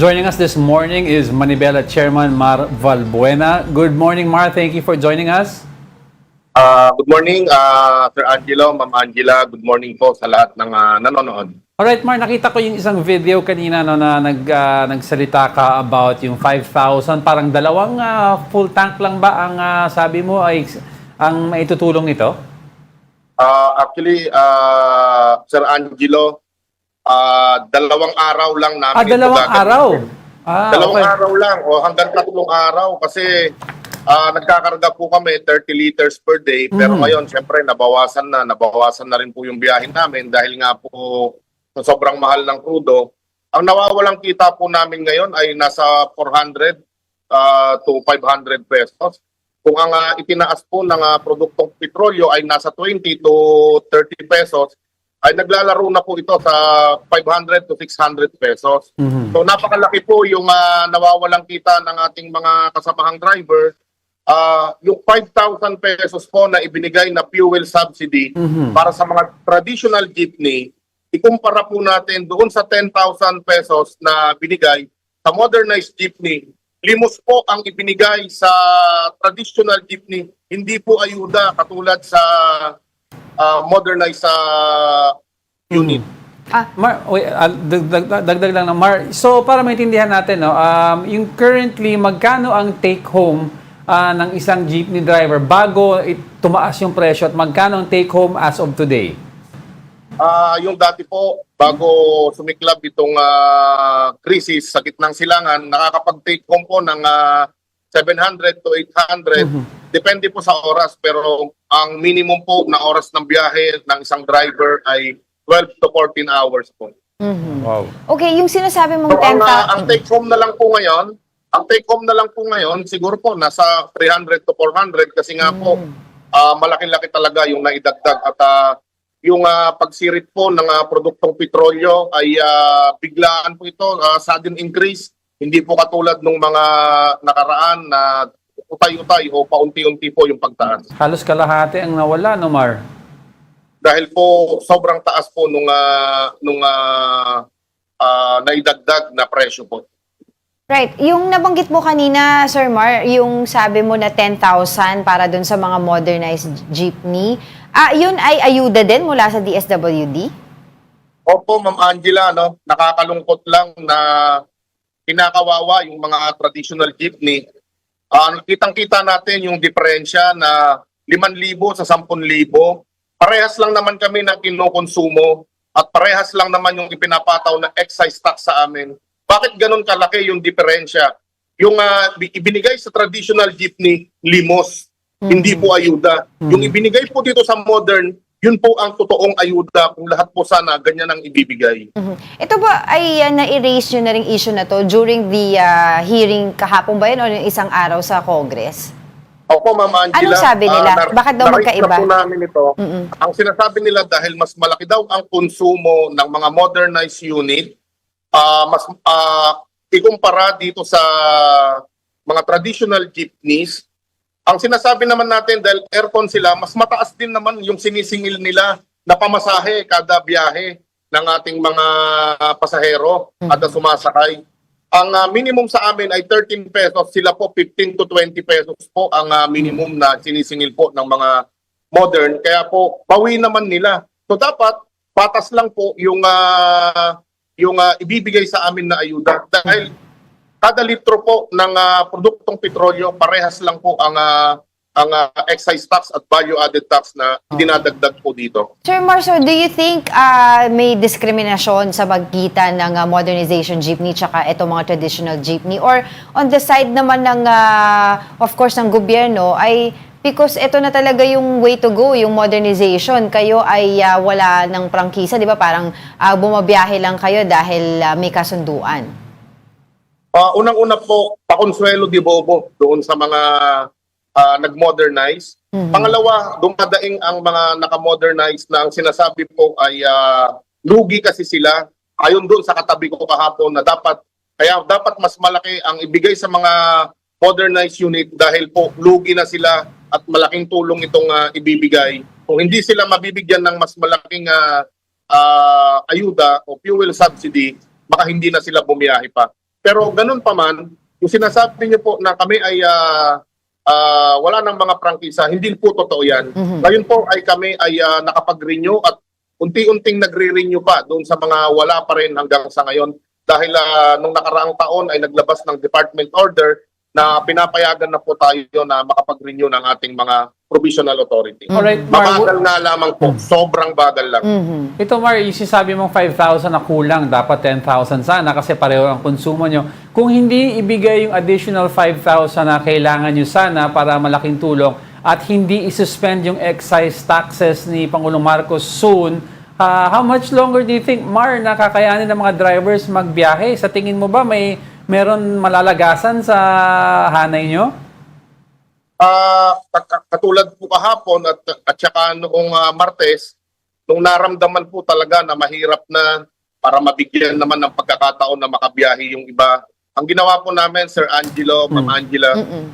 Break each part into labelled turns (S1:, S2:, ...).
S1: Joining us this morning is Manibela Chairman Mar Valbuena. Good morning, Mar. Thank you for joining us.
S2: Good morning, Sir Angelo, Ma'am Angela. Good morning po sa lahat ng nanonood.
S1: Alright, Mar, nakita ko yung isang video kanina no, na nagsalita ka about yung 5,000. Parang dalawang full tank lang ba ang sabi mo ay ang maitutulong nito?
S2: Actually, Sir Angelo, dalawang araw lang namin
S1: Dalawang
S2: gagawin.
S1: araw?
S2: Dalawang
S1: Okay.
S2: araw lang o hanggang 3 araw kasi nagkakarga po kami 30 liters per day pero ngayon syempre nabawasan na rin po yung biyahin namin dahil nga po sa sobrang mahal ng krudo. Ang nawawalang kita po namin ngayon ay nasa 400 to 500 pesos. Kung ang itinaas po ng produktong petrolyo ay nasa 20 to 30 pesos, ay naglalaro na po ito sa 500 to 600 pesos. So napakalaki po yung nawawalang kita ng ating mga kasamahang driver. Yung 5,000 pesos po na ibinigay na fuel subsidy para sa mga traditional jeepney, ikumpara po natin doon sa 10,000 pesos na binigay sa modernized jeepney. Limos po ang ibinigay sa traditional jeepney, hindi po ayuda katulad sa modernized unit.
S1: Mar, dagdag lang na Mar. So para maintindihan natin, no, yung currently magkano ang take home ng isang jeepney driver bago tumaas yung presyo at magkano ang take home as of today?
S2: Yung dati po, bago sumiklab itong krisis sa gitnang silangan, nakakapag-take home po ng 700 to 800. Depende po sa oras, pero ang minimum po na oras ng biyahe ng isang driver ay 12 to 14 hours po.
S1: Wow.
S3: Okay, yung sinasabi mong
S2: So,
S3: 10,000...
S2: ang take home na lang po ngayon, siguro po nasa 300 to 400 kasi nga po malaki-laki talaga yung naidagdag at yung pagsirit po ng produktong petrolyo ay biglaan po ito, sudden increase. Hindi po katulad ng mga nakaraan na utay-utay o paunti-unti po yung pagtaas.
S1: Halos kalahati ang nawala, no, Mar?
S2: Dahil po sobrang taas po nung naidagdag na presyo po.
S3: Right. Yung nabanggit mo kanina, Sir Mar, yung sabi mo na 10,000 para dun sa mga modernized jeepney, yun ay ayuda din mula sa DSWD?
S2: Opo, Ma'am Angela, no? Nakakalungkot lang na kinakawawa yung mga traditional jeepney. Kitang-kita natin yung diferensya na 5,000 sa 10,000. Parehas lang naman kami ng kinukonsumo at parehas lang naman yung ipinapataw na excise tax sa amin. Bakit ganun kalaki yung diferensya? Yung ibinigay sa traditional jeepney, limos, hindi po ayuda. Yung ibinigay po dito sa modern, yun po ang totoong ayuda kung lahat po sana ganyan ang ibibigay.
S3: Ito ba ay na-erase nyo na ring issue na to during the hearing kahapon ba yun o yung isang araw sa Congress?
S2: Opo, Ma'am Angela.
S3: Anong sabi nila? Bakit daw magkaiba?
S2: Na po namin ito. Ang sinasabi nila dahil mas malaki daw ang konsumo ng mga modernized unit, mas ikumpara dito sa mga traditional jeepneys. Ang sinasabi naman natin dahil aircon sila, mas mataas din naman yung sinisingil nila na pamasahe kada biyahe ng ating mga pasahero kada sumasakay. Ang minimum sa amin ay 13 pesos, sila po 15 to 20 pesos po ang minimum na sinisingil po ng mga modern. Kaya po, bawi naman nila. So dapat, patas lang po yung ibibigay sa amin na ayuda. Dahil kada litro po ng produktong petrolyo, parehas lang po ang excise tax at value-added tax na dinadagdag po dito.
S3: Sir Mar, so do you think may diskriminasyon sa pagitan ng modernization jeepney tsaka itong mga traditional jeepney? Or on the side naman ng, of course, ng gobyerno ay because ito na talaga yung way to go, yung modernization. Kayo ay wala ng prangkisa, di ba? Parang bumabiyahe lang kayo dahil may kasunduan.
S2: Unang-una po, pakonsuelo di bobo doon sa mga nag-modernize. Pangalawa, dumadaing ang mga naka-modernize na ang sinasabi po ay lugi kasi sila. Ayon doon sa katabi ko kahapon na dapat mas malaki ang ibigay sa mga modernized unit dahil po lugi na sila at malaking tulong itong ibibigay. Kung hindi sila mabibigyan ng mas malaking ayuda o fuel subsidy, baka hindi na sila bumiyahe pa. Pero ganun pa man, yung sinasabi niyo po na kami ay wala ng mga prangkisa, hindi po totoo yan. Ngayon po ay kami ay nakapag-renew at unti-unting nagre-renew pa doon sa mga wala pa rin hanggang sa ngayon. Dahil nung nakaraang taon ay naglabas ng department order na pinapayagan na po tayo na makapag-renew ng ating mga provisional authority.
S1: Alright, Mar.
S2: Mabagal nga lamang po, sobrang bagal lang.
S1: Ito, Mar, yung sinasabi mong 5,000 na kulang, dapat 10,000 sana kasi pareho ang konsumo nyo. Kung hindi ibigay yung additional 5,000 na kailangan nyo sana para malaking tulong at hindi isuspend yung excise taxes ni Pangulong Marcos soon, how much longer do you think, Mar, nakakayanin ng mga drivers magbiyahe? Sa tingin mo ba meron malalagasan sa hanay nyo?
S2: Katulad po kahapon at saka noong Martes, nung naramdaman po talaga na mahirap na para mabigyan naman ng pagkakataon na makabiyahe yung iba, ang ginawa po namin, Sir Angelo, Ma'am Angela,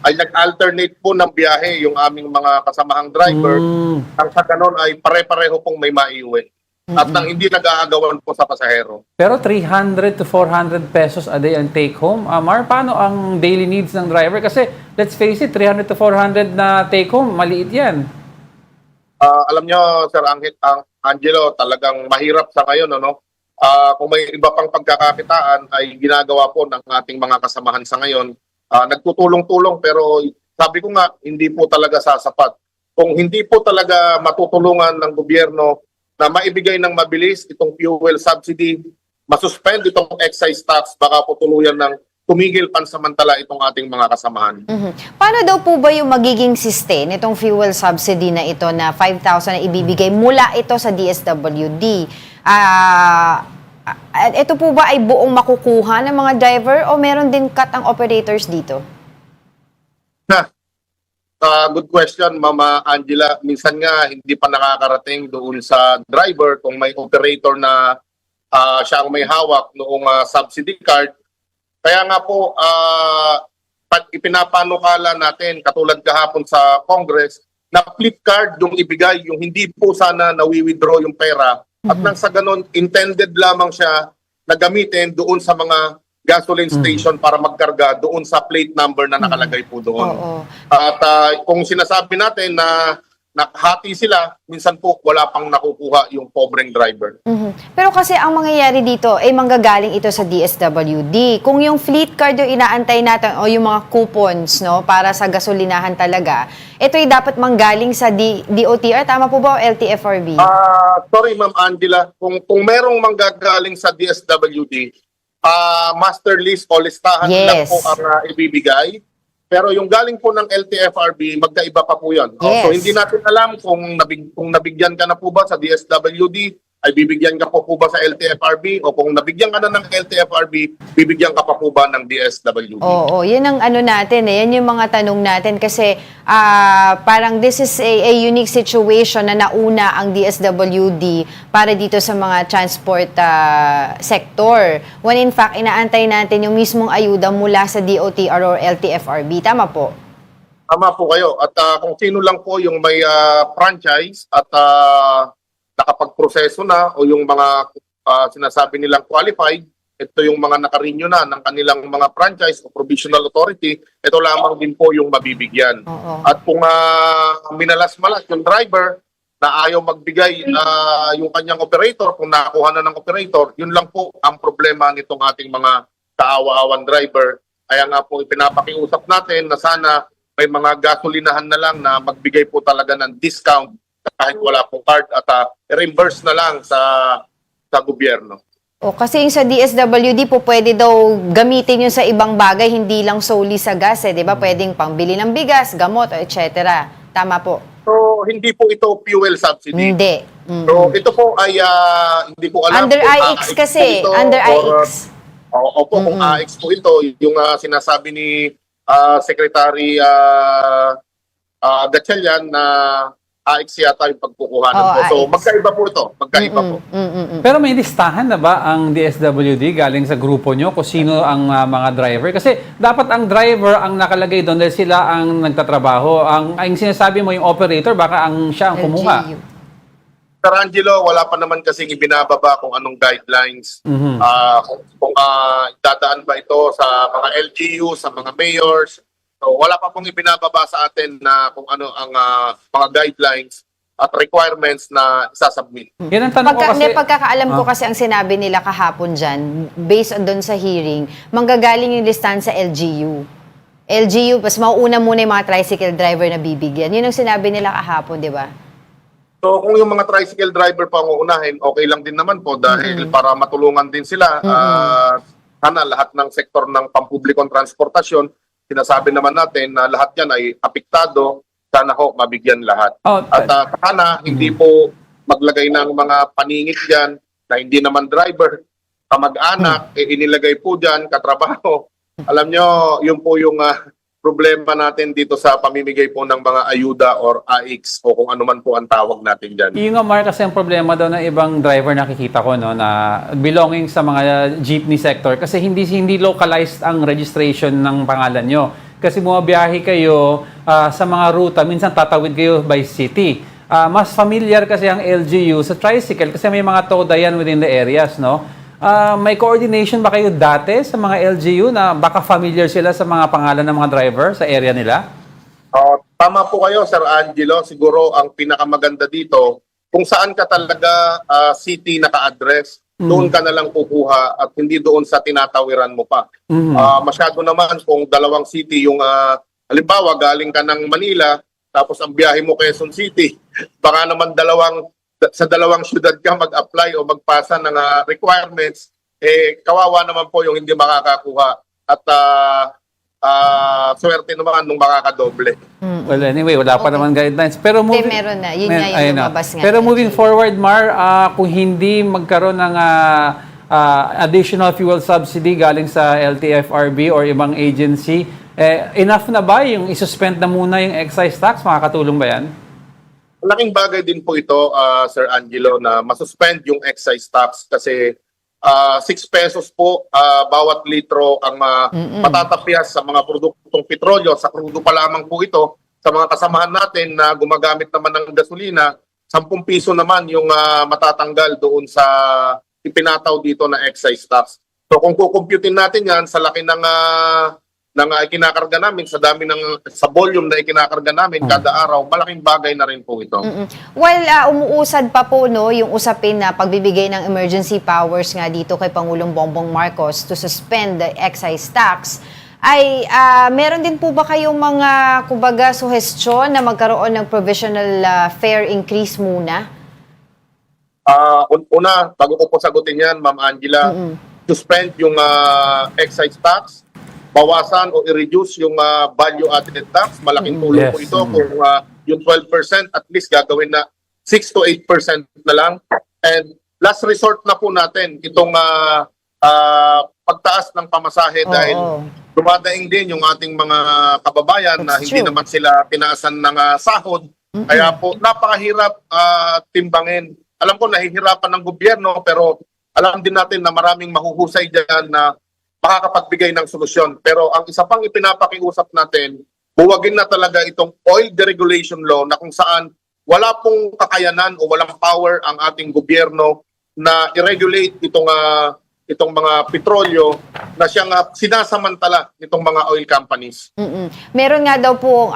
S2: ay nag-alternate po ng biyahe yung aming mga kasamahang driver. Ang sa ganon ay pare-pareho pong may maiuwi. At nang hindi nag-aagawan po sa pasahero.
S1: Pero 300 to 400 pesos a day ang take home. Mar, paano ang daily needs ng driver? Kasi let's face it, 300 to 400 na take home, maliit yan.
S2: Alam nyo, Sir Angelo, talagang mahirap sa ngayon. Kung may iba pang pagkakakitaan ay ginagawa po ng ating mga kasamahan sa ngayon. Nagtutulong-tulong pero sabi ko nga, hindi po talaga sasapat. Kung hindi po talaga matutulungan ng gobyerno na maibigay ng mabilis itong fuel subsidy, masuspend itong excise tax, baka po tuluyan ng tumigil pansamantala itong ating mga kasamahan.
S3: Paano daw po ba yung magiging sustain itong fuel subsidy na ito na 5,000 na ibibigay mula ito sa DSWD? Ito po ba ay buong makukuha ng mga driver o meron din cut ang operators dito?
S2: Good question, Mama Angela. Minsan nga hindi pa nakakarating doon sa driver kung may operator na siya ang may hawak noong subsidy card. Kaya nga po, pag ipinapanukala natin, katulad kahapon sa Congress, na flip card yung ibigay, yung hindi po sana nawi-withdraw yung pera. At nang sa ganun, intended lamang siya na gamitin doon sa mga gasoline station para magkarga doon sa plate number na nakalagay po doon. At kung sinasabi natin na nakahati sila, minsan po wala pang nakukuha yung pobreng driver.
S3: Pero kasi ang mangyayari dito ay manggagaling ito sa DSWD. Kung yung fleet card yung inaantay natin o yung mga coupons para sa gasolinahan talaga, ito ay dapat manggaling sa DOTR. Tama po ba o LTFRB?
S2: Sorry, Ma'am Angela. Kung merong manggagaling sa DSWD, master list o listahan lang po ang ibibigay. Pero yung galing po ng LTFRB, magkaiba pa po yan. So hindi natin alam kung nabigyan ka na po ba sa DSWD, ay bibigyan ka po ba sa LTFRB, o kung nabigyan ka na ng LTFRB, bibigyan ka pa po ba ng DSWD?
S3: Oo, yun ang ano natin, yan yung mga tanong natin kasi parang this is a unique situation na nauna ang DSWD para dito sa mga transport sector. When in fact, inaantay natin yung mismong ayuda mula sa DOTR or LTFRB. Tama po?
S2: Tama po kayo. At kung sino lang po yung may franchise at nakapagproseso na o yung mga sinasabi nilang qualified, ito yung mga nakarenew na ng kanilang mga franchise o provisional authority, ito lamang din po yung mabibigyan. At kung minalas-malas yung driver na ayaw magbigay yung kanyang operator, kung nakuha na ng operator, yun lang po ang problema nitong ating mga kaawa-awan driver. Kaya nga po ipinapakiusap natin na sana may mga gasolinahan na lang na magbigay po talaga ng discount kahit wala pong card at reimburse na lang sa gobyerno.
S3: Kasi yung sa DSWD po pwede daw gamitin yun sa ibang bagay, hindi lang solely sa gas, di ba? Pwedeng pangbili ng bigas, gamot, etc. Tama po?
S2: So, hindi po ito fuel subsidy.
S3: Hindi.
S2: So, ito po ay hindi po alam
S3: Under
S2: kung
S3: IX kasi, under IX.
S2: Opo, kung AX po ito, yung sinasabi ni Secretary Gatchalian na AX yata yung pagkukuhanan po. So,
S3: AX.
S2: magkaiba po ito. Magkaiba po.
S1: Pero may listahan na ba ang DSWD galing sa grupo nyo kung sino ang mga driver? Kasi dapat ang driver ang nakalagay doon dahil sila ang nagtatrabaho. Ang sinasabi mo yung operator, baka siya ang kumuha.
S3: LGU.
S2: Sir Angelo, wala pa naman kasing ibinababa kung anong guidelines. Kung dadaan ba ito sa mga LGU, sa mga mayors. So, wala pa pong ibinababa sa atin na kung ano ang mga guidelines at requirements na isasubmit.
S1: Yan ang tanong ko kasi.
S3: Pagkakaalam ko kasi ang sinabi nila kahapon dyan, based on doon sa hearing, manggagaling yung listahan sa LGU. LGU, mas mauuna muna yung mga tricycle driver na bibigyan. Yun ang sinabi nila kahapon, di ba?
S2: So kung yung mga tricycle driver pa ang uunahin, okay lang din naman po dahil para matulungan din sila. Sana lahat ng sektor ng pampublikong transportasyon, sinasabi naman natin na lahat yan ay apektado, sana ho mabigyan lahat. At sana hindi po maglagay ng mga paningit dyan na hindi naman driver, kamag-anak, inilagay po dyan, katrabaho. Alam nyo, yun po yung problema natin dito sa pamimigay po ng mga ayuda or AX o kung ano man po ang tawag natin dyan.
S1: Yung nga, Mark, kasi ang problema daw ng ibang driver nakikita ko, no, na belonging sa mga jeepney sector kasi hindi localized ang registration ng pangalan nyo. Kasi bumabiyahe kayo sa mga ruta, minsan tatawid kayo by city. Mas familiar kasi ang LGU sa tricycle kasi may mga TODA yan within the areas, no? May coordination ba kayo dati sa mga LGU na baka familiar sila sa mga pangalan ng mga driver sa area nila?
S2: Tama po kayo, Sir Angelo. Siguro ang pinakamaganda dito, kung saan ka talaga city naka-address, doon ka na lang kukuha at hindi doon sa tinatawiran mo pa. Masyado naman kung dalawang city yung, halimbawa, galing ka ng Manila, tapos ang biyahe mo Quezon City, baka naman sa dalawang syudad ka mag-apply o magpasa ng requirements, kawawa naman po yung hindi makakakuha at swerte naman nung makakadoble.
S1: Well, anyway, wala pa naman guidelines. Pero moving,
S3: meron na. Yun nga yung lumabas nga.
S1: Pero moving forward, Mar, kung hindi magkaroon ng additional fuel subsidy galing sa LTFRB or ibang agency, enough na ba yung isuspend na muna yung excise tax? Makakatulong ba yan?
S2: Malaking bagay din po ito, Sir Angelo, na masuspend yung excise tax kasi 6 pesos po bawat litro ang matatapyas sa mga produktong petrolyo. Sa crudo pa lamang po ito. Sa mga kasamahan natin na gumagamit naman ng gasolina, 10 piso naman yung matatanggal doon sa ipinataw dito na excise tax. So kung kukumputin natin yan sa laki ng ikinakarga namin, sa dami sa volume na ikinakarga namin kada araw, malaking bagay na rin po ito.
S3: Well, umuusad pa po no, yung usapin na pagbibigay ng emergency powers nga dito kay Pangulong Bongbong Marcos to suspend the excise tax. Ay, meron din po ba kayong mga, kumbaga, suhestyon na magkaroon ng provisional fare increase muna?
S2: Una, bago ko po sagutin yan, Ma'am Angela, suspend yung excise tax, bawasan o i-reduce yung value-added tax. Malaking tulong po ito. Kung yung 12%, at least gagawin na 6 to 8% na lang. And last resort na po natin itong pagtaas ng pamasahe dahil dumadaing din yung ating mga kababayan na hindi naman sila tinaasan ng sahod. Kaya po napakahirap timbangin. Alam ko nahihirapan ng gobyerno pero alam din natin na maraming mahuhusay dyan na makakapagbigay ng solusyon. Pero ang isa pang ipinapakiusap natin, buwagin na talaga itong oil deregulation law na kung saan wala pong kakayanan o walang power ang ating gobyerno na i-regulate itong mga petrolyo na siyang sinasamantala nitong mga oil companies.
S3: Meron nga daw po,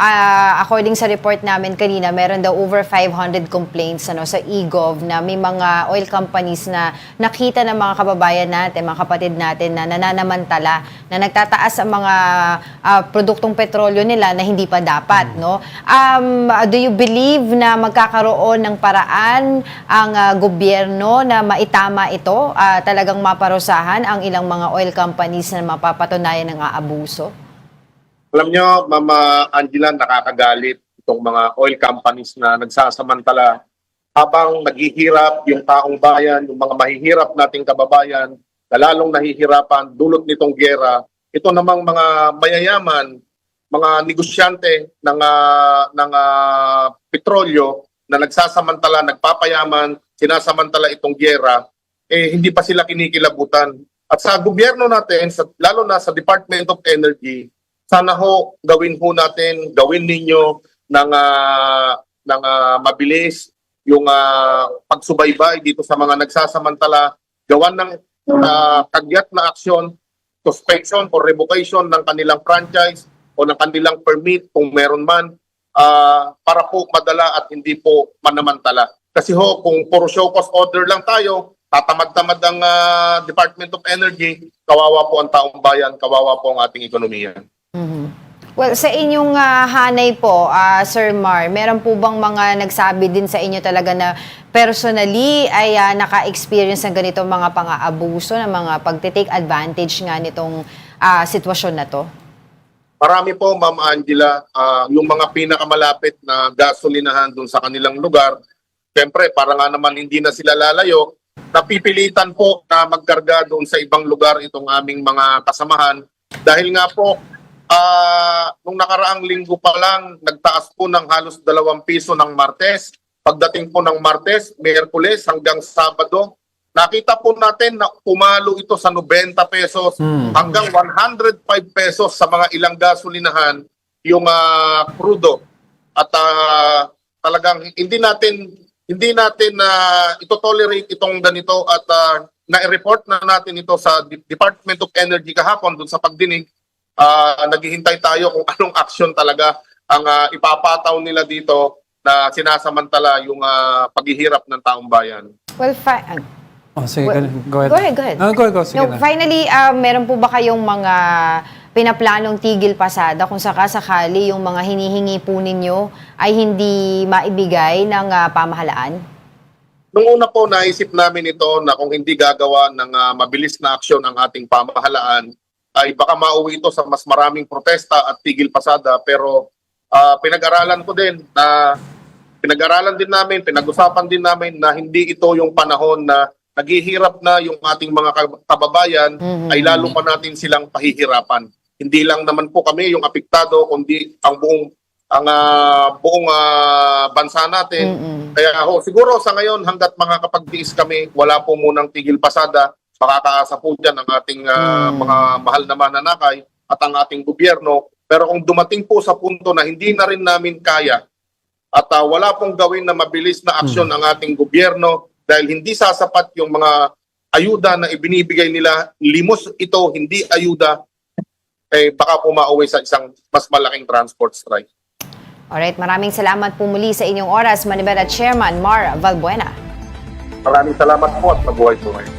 S3: according sa report namin kanina, meron daw over 500 complaints sa eGov na may mga oil companies na nakita ng mga kababayan natin, mga kapatid natin na nananamantala, na nagtataas ang mga produktong petrolyo nila na hindi pa dapat. No? Do you believe na magkakaroon ng paraan ang gobyerno na maitama ito, talagang maparosahan ang ilang mga oil companies na mapapatunayan ng aabuso?
S2: Alam nyo, Mama Angela, nakakagalit itong mga oil companies na nagsasamantala habang naghihirap yung taong bayan, yung mga mahihirap nating kababayan, na lalong nahihirapan dulot nitong giyera. Ito namang mga mayayaman, mga negosyante ng petrolyo na nagsasamantala, nagpapayaman, sinasamantala itong giyera, hindi pa sila kinikilabutan. At sa gobyerno natin, lalo na sa Department of Energy, sana ho gawin ninyo ng mabilis yung pagsubaybay dito sa mga nagsasamantala, gawan ng kagyat na aksyon, suspension or revocation ng kanilang franchise o ng kanilang permit kung meron man, para po madala at hindi po manamantala. Kasi kung puro show cause order lang tayo, tatamad-tamad ang Department of Energy, kawawa po ang taong bayan, kawawa po ang ating ekonomiya.
S3: Well, sa inyong hanay po, Sir Mar, meron po bang mga nagsabi din sa inyo talaga na personally ay naka-experience ng ganito mga pang-aabuso, ng mga pagtitake advantage nga nitong sitwasyon na to?
S2: Marami po, Ma'am Angela, yung mga pinakamalapit na gasolinahan dun sa kanilang lugar, siyempre, para nga naman hindi na sila lalayo, napipilitan po na magkarga doon sa ibang lugar itong aming mga kasamahan. Dahil nga po, nung nakaraang linggo pa lang, nagtaas po ng halos 2 piso ng Martes. Pagdating po ng Martes, Miyerkules hanggang Sabado, nakita po natin na pumalo ito sa 90 pesos hanggang 105 pesos sa mga ilang gasolinahan yung crudo. At talagang hindi natin ito-tolerate itong ganito at na-report na natin ito sa Department of Energy kahapon dun sa pagdinig. Naghihintay tayo kung anong action talaga ang ipapataw nila dito na sinasamantala yung paghihirap ng taong bayan.
S3: Well,
S1: Sige, go ahead.
S3: Go ahead.
S1: Go, sige na.
S3: Finally, meron po ba kayong mga pinaplanong tigil pasada kung sakasakali yung mga hinihingi po ninyo ay hindi maibigay ng pamahalaan?
S2: Nung una po, naisip namin ito na kung hindi gagawa ng mabilis na aksyon ang ating pamahalaan, ay baka mauwi ito sa mas maraming protesta at tigil pasada. Pero pinag-aralan din namin, pinag-usapan din namin na hindi ito yung panahon na naghihirap na yung ating mga kababayan, ay lalo pa natin silang pahihirapan. Hindi lang naman po kami yung apektado, kundi ang buong bansa natin. Kaya siguro sa ngayon, hanggat makakapagtiis kami, wala po munang tigil pasada. Makakaasa po dyan ang ating mga mahal na mananakay at ang ating gobyerno. Pero kung dumating po sa punto na hindi na rin namin kaya at wala pong gawin na mabilis na aksyon ang ating gobyerno dahil hindi sasapat yung mga ayuda na ibinibigay nila, limos ito, hindi ayuda, baka po mauwi sa isang mas malaking transport strike.
S3: Alright, maraming salamat po muli sa inyong oras, Manibela Chairman Mar Valbuena.
S2: Maraming salamat po at mabuhay po ngayon.